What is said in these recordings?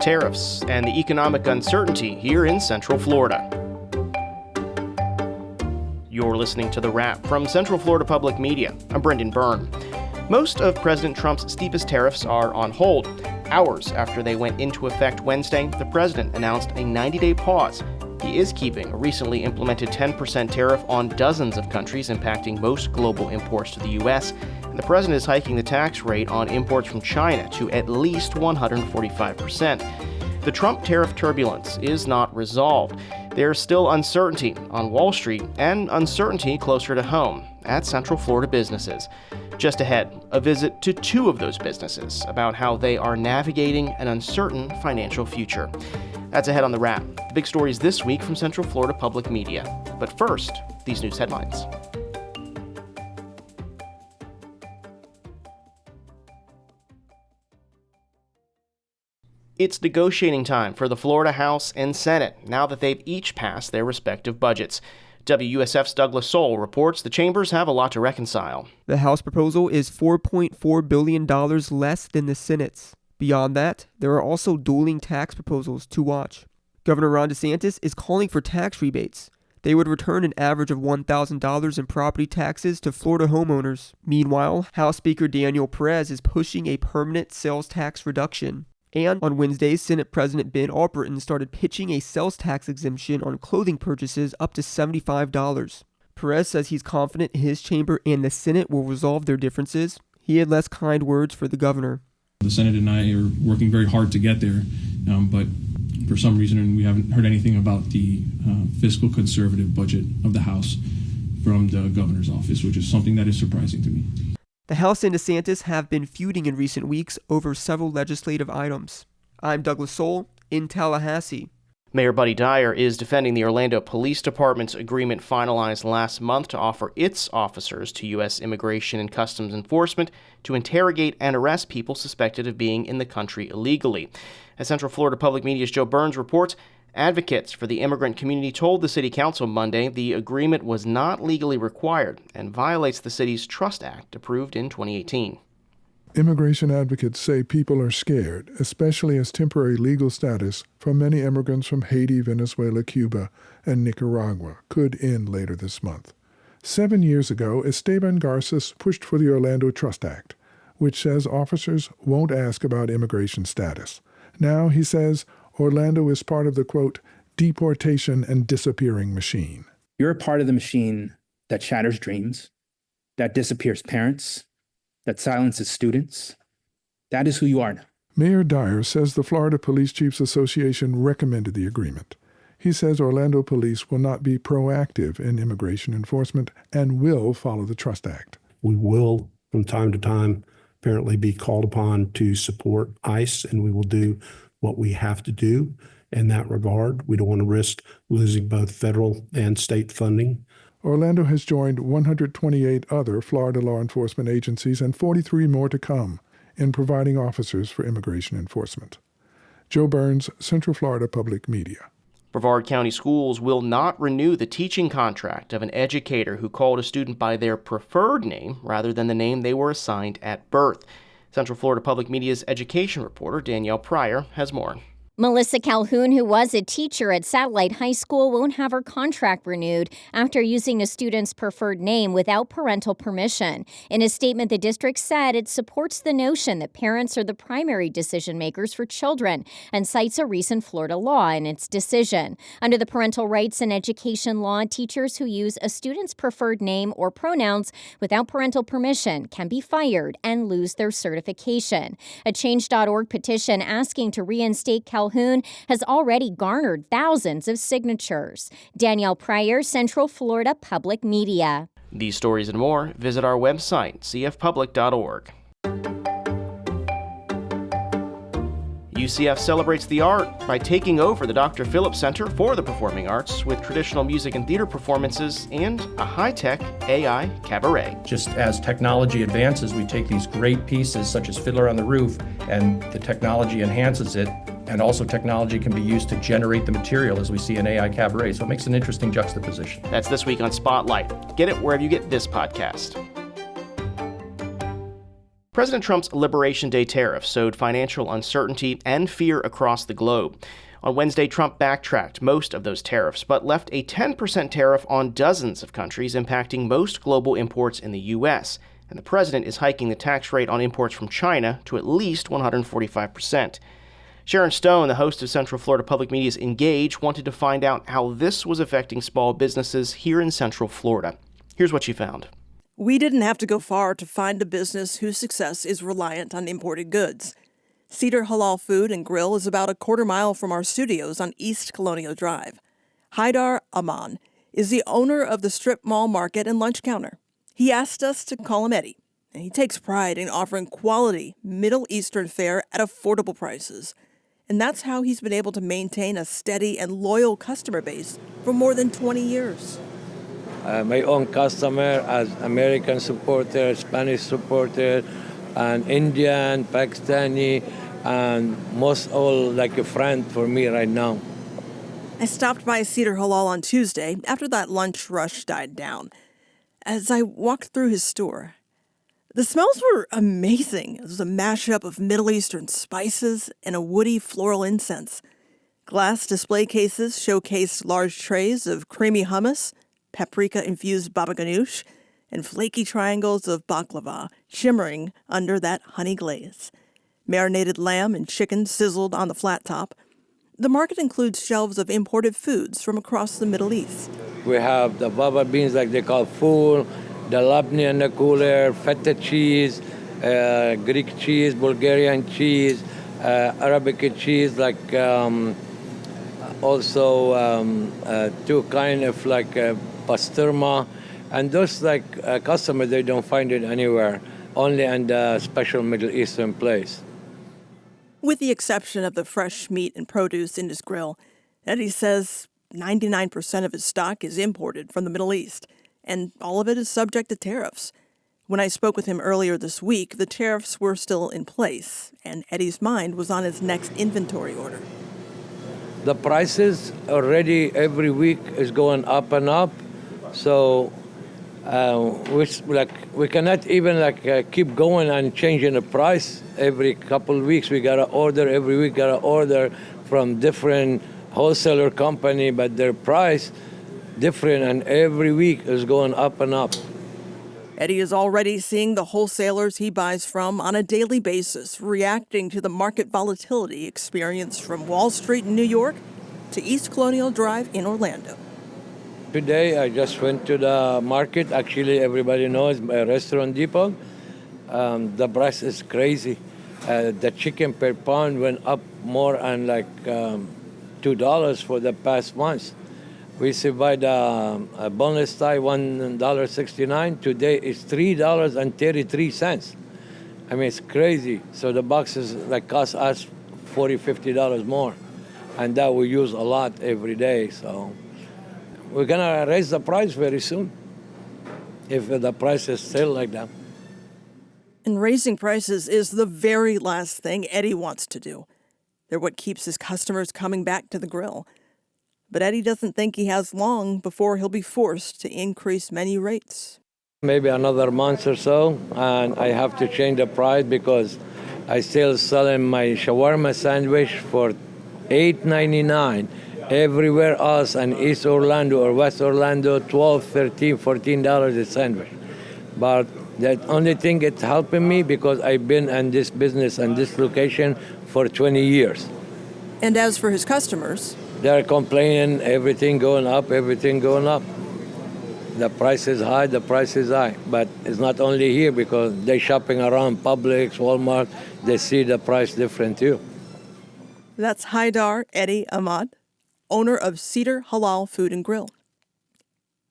tariffs, and the economic uncertainty here in Central Florida. You're listening to The Wrap from Central Florida Public Media. I'm Brendan Byrne. Most of President Trump's steepest tariffs are on hold. Hours after they went into effect Wednesday, the president announced a 90-day pause. He is keeping a recently implemented 10% tariff on dozens of countries, impacting most global imports to the U.S., and the president is hiking the tax rate on imports from China to at least 145%. The Trump tariff turbulence is not resolved. There's still uncertainty on Wall Street and uncertainty closer to home at Central Florida businesses. Just ahead, a visit to two of those businesses about how they are navigating an uncertain financial future. That's ahead on The Wrap. The big stories this week from Central Florida Public Media. But first, these news headlines. It's negotiating time for the Florida House and Senate now that they've each passed their respective budgets. WUSF's Douglas Soul reports the chambers have a lot to reconcile. The House proposal is $4.4 billion less than the Senate's. Beyond that, there are also dueling tax proposals to watch. Governor Ron DeSantis is calling for tax rebates. They would return an average of $1,000 in property taxes to Florida homeowners. Meanwhile, House Speaker Daniel Perez is pushing a permanent sales tax reduction. And on Wednesday, Senate President Ben Alpert started pitching a sales tax exemption on clothing purchases up to $75. Perez says he's confident his chamber and the Senate will resolve their differences. He had less kind words for the governor. The Senate and I are working very hard to get there, but for some reason we haven't heard anything about the fiscal conservative budget of the House from the governor's office, which is something that is surprising to me. The House and DeSantis have been feuding in recent weeks over several legislative items. I'm Douglas Soul in Tallahassee. Mayor Buddy Dyer is defending the Orlando Police Department's agreement finalized last month to offer its officers to U.S. Immigration and Customs Enforcement to interrogate and arrest people suspected of being in the country illegally. As Central Florida Public Media's Joe Burns reports, advocates for the immigrant community told the City Council Monday the agreement was not legally required and violates the city's Trust Act approved in 2018. Immigration advocates say people are scared, especially as temporary legal status for many immigrants from Haiti, Venezuela, Cuba, and Nicaragua could end later this month. 7 years ago, Esteban Garces pushed for the Orlando Trust Act, which says officers won't ask about immigration status. Now, he says, Orlando is part of the, quote, deportation and disappearing machine. You're a part of the machine that shatters dreams, that disappears parents, that silences students. That is who you are now. Mayor Dyer says the Florida Police Chiefs Association recommended the agreement. He says Orlando police will not be proactive in immigration enforcement and will follow the Trust Act. We will, from time to time, apparently be called upon to support ICE, and we will do what we have to do in that regard. We don't want to risk losing both federal and state funding. Orlando has joined 128 other Florida law enforcement agencies and 43 more to come in providing officers for immigration enforcement. Joe Burns, Central Florida Public Media. Brevard County Schools will not renew the teaching contract of an educator who called a student by their preferred name rather than the name they were assigned at birth. Central Florida Public Media's education reporter Danielle Pryor has more. Melissa Calhoun, who was a teacher at Satellite High School, won't have her contract renewed after using a student's preferred name without parental permission. In a statement, the district said it supports the notion that parents are the primary decision makers for children and cites a recent Florida law in its decision. Under the parental rights and education law, teachers who use a student's preferred name or pronouns without parental permission can be fired and lose their certification. A Change.org petition asking to reinstate Calhoun has already garnered thousands of signatures. Danielle Pryor, Central Florida Public Media. These stories and more, visit our website, cfpublic.org. UCF celebrates the art by taking over the Dr. Phillips Center for the Performing Arts with traditional music and theater performances and a high-tech AI cabaret. Just as technology advances, we take these great pieces such as Fiddler on the Roof, and the technology enhances it, and also technology can be used to generate the material as we see in AI cabaret, so it makes an interesting juxtaposition. That's this week on Spotlight. Get it wherever you get this podcast. President Trump's Liberation Day tariff sowed financial uncertainty and fear across the globe. On Wednesday, Trump backtracked most of those tariffs, but left a 10% tariff on dozens of countries, impacting most global imports in the U.S. And the president is hiking the tax rate on imports from China to at least 145%. Sharon Stone, the host of Central Florida Public Media's Engage, wanted to find out how this was affecting small businesses here in Central Florida. Here's what she found. We didn't have to go far to find a business whose success is reliant on imported goods. Cedar Halal Food and Grill is about a quarter mile from our studios on East Colonial Drive. Haidar Aman is the owner of the strip mall market and lunch counter. He asked us to call him Eddie, and he takes pride in offering quality Middle Eastern fare at affordable prices. And that's how he's been able to maintain a steady and loyal customer base for more than 20 years. My own customer as American supporter, Spanish supporter, and Indian, Pakistani, and most all like a friend for me right now. I stopped by Cedar Halal on Tuesday after that lunch rush died down. As I walked through his store, the smells were amazing. It was a mashup of Middle Eastern spices and a woody floral incense. Glass display cases showcased large trays of creamy hummus, paprika-infused baba ganoush, and flaky triangles of baklava shimmering under that honey glaze. Marinated lamb and chicken sizzled on the flat top. The market includes shelves of imported foods from across the Middle East. We have the baba beans like they call fool, the labneh in the cooler, feta cheese, Greek cheese, Bulgarian cheese, Arabic cheese, like also two kind of like pastrma. And those like customers, they don't find it anywhere, only in the special Middle Eastern place. With the exception of the fresh meat and produce in his grill, Eddie says 99% of his stock is imported from the Middle East, and all of it is subject to tariffs. When I spoke with him earlier this week, the tariffs were still in place, and Eddie's mind was on his next inventory order. The prices already every week is going up and up, so we cannot even keep going and changing the price every couple of weeks. We gotta order every week. Gotta order from different wholesaler company, but their price different, and every week is going up and up. Eddie is already seeing the wholesalers he buys from on a daily basis reacting to the market volatility experienced from Wall Street in New York to East Colonial Drive in Orlando. Today I just went to the market. Actually, everybody knows Restaurant Depot. The price is crazy. The chicken per pound went up more than $2 for the past months. We used to buy the boneless thigh $1.69. Today it's $3.33. I mean, it's crazy. So the boxes cost us $40, $50 more, and that we use a lot every day. So we're gonna raise the price very soon if the price is still like that. And raising prices is the very last thing Eddie wants to do. They're what keeps his customers coming back to the grill. But Eddie doesn't think he has long before he'll be forced to increase menu rates. Maybe another month or so, and I have to change the price because I still selling my shawarma sandwich for $8.99. Everywhere else in East Orlando or West Orlando, $12, $13, $14 a sandwich. But the only thing it's helping me because I've been in this business and this location for 20 years. And as for his customers, they're complaining, everything going up, everything going up. The price is high, the price is high. But it's not only here because they're shopping around Publix, Walmart, they see the price different too. That's Haidar Eddie Ahmad, owner of Cedar Halal Food and Grill.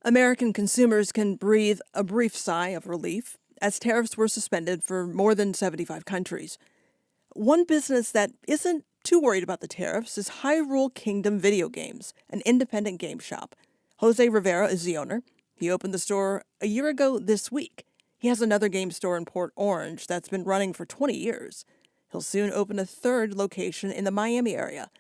American consumers can breathe a brief sigh of relief as tariffs were suspended for more than 75 countries. One business that isn't too worried about the tariffs is Hyrule Kingdom Video Games, an independent game shop. Jose Rivera is the owner. He opened the store a year ago this week. He has another game store in Port Orange that's been running for 20 years. He'll soon open a third location in the Miami area.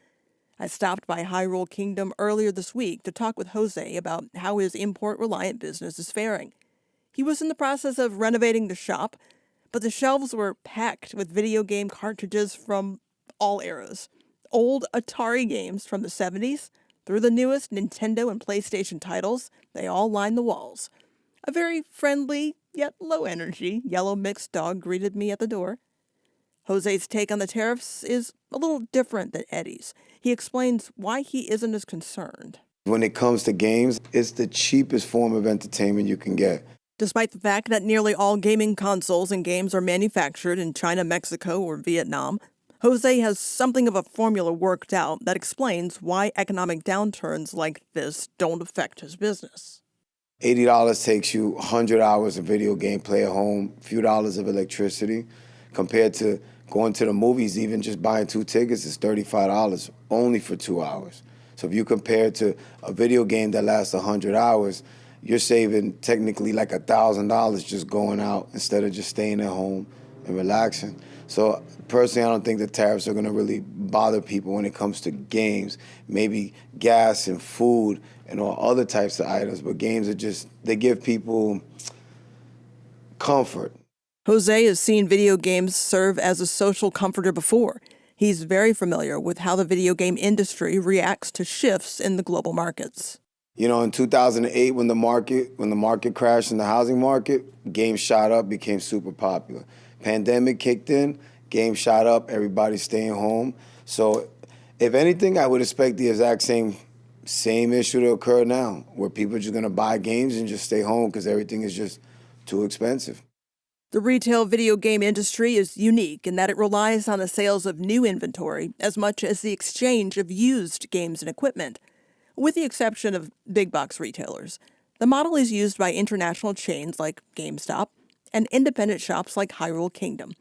I stopped by Hyrule Kingdom earlier this week to talk with Jose about how his import-reliant business is faring. He was in the process of renovating the shop, but the shelves were packed with video game cartridges from all eras. Old Atari games from the 70s through the newest Nintendo and PlayStation titles, they all lined the walls. A very friendly, yet low-energy, yellow mixed dog greeted me at the door. Jose's take on the tariffs is a little different than Eddie's. He explains why he isn't as concerned. When it comes to games, it's the cheapest form of entertainment you can get. Despite the fact that nearly all gaming consoles and games are manufactured in China, Mexico, or Vietnam, Jose has something of a formula worked out that explains why economic downturns like this don't affect his business. $80 takes you 100 hours of video game play at home, a few dollars of electricity, compared to going to the movies, even just buying 2 tickets is $35 only for 2 hours. So if you compare it to a video game that lasts 100 hours, you're saving technically like $1,000 just going out instead of just staying at home and relaxing. So personally, I don't think the tariffs are gonna really bother people when it comes to games. Maybe gas and food and all other types of items, but games are just, they give people comfort. Jose has seen video games serve as a social comforter before. He's very familiar with how the video game industry reacts to shifts in the global markets. You know, in 2008, when the market crashed in the housing market, games shot up, became super popular. Pandemic kicked in, games shot up, everybody's staying home. So if anything, I would expect the exact same issue to occur now, where people are just gonna buy games and just stay home because everything is just too expensive. The retail video game industry is unique in that it relies on the sales of new inventory as much as the exchange of used games and equipment. With the exception of big box retailers, the model is used by international chains like GameStop and independent shops like Hyrule Kingdom.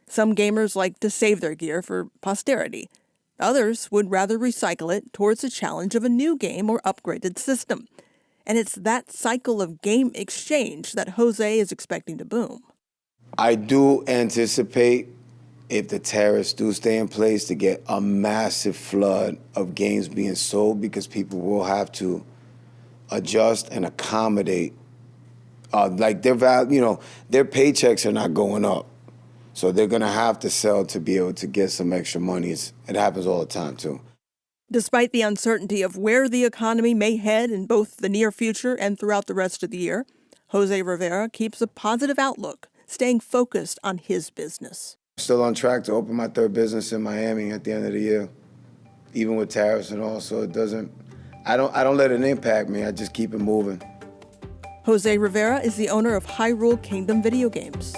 Some gamers like to save their gear for posterity. Others would rather recycle it towards the challenge of a new game or upgraded system. And it's that cycle of game exchange that Jose is expecting to boom. I do anticipate, if the tariffs do stay in place, to get a massive flood of games being sold because people will have to adjust and accommodate. Like their paychecks are not going up. So they're gonna have to sell to be able to get some extra money. It happens all the time too. Despite the uncertainty of where the economy may head in both the near future and throughout the rest of the year, Jose Rivera keeps a positive outlook, staying focused on his business. Still on track to open my 3rd business in Miami at the end of the year, even with tariffs and all. So I don't let it impact me. I just keep it moving. Jose Rivera is the owner of Hyrule Kingdom video games.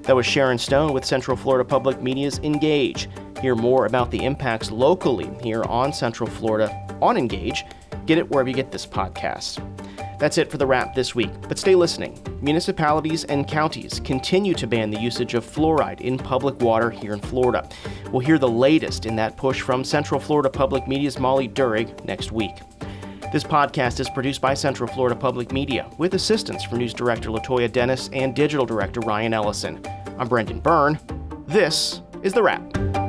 That was Sharon Stone with Central Florida Public Media's Engage. Hear more about the impacts locally here on Central Florida on Engage. Get it wherever you get this podcast. That's it for the wrap this week, but stay listening. Municipalities and counties continue to ban the usage of fluoride in public water here in Florida. We'll hear the latest in that push from Central Florida Public Media's Molly Durig next week. This podcast is produced by Central Florida Public Media with assistance from News Director LaToya Dennis and Digital Director Ryan Ellison. I'm Brendan Byrne. This is The Wrap.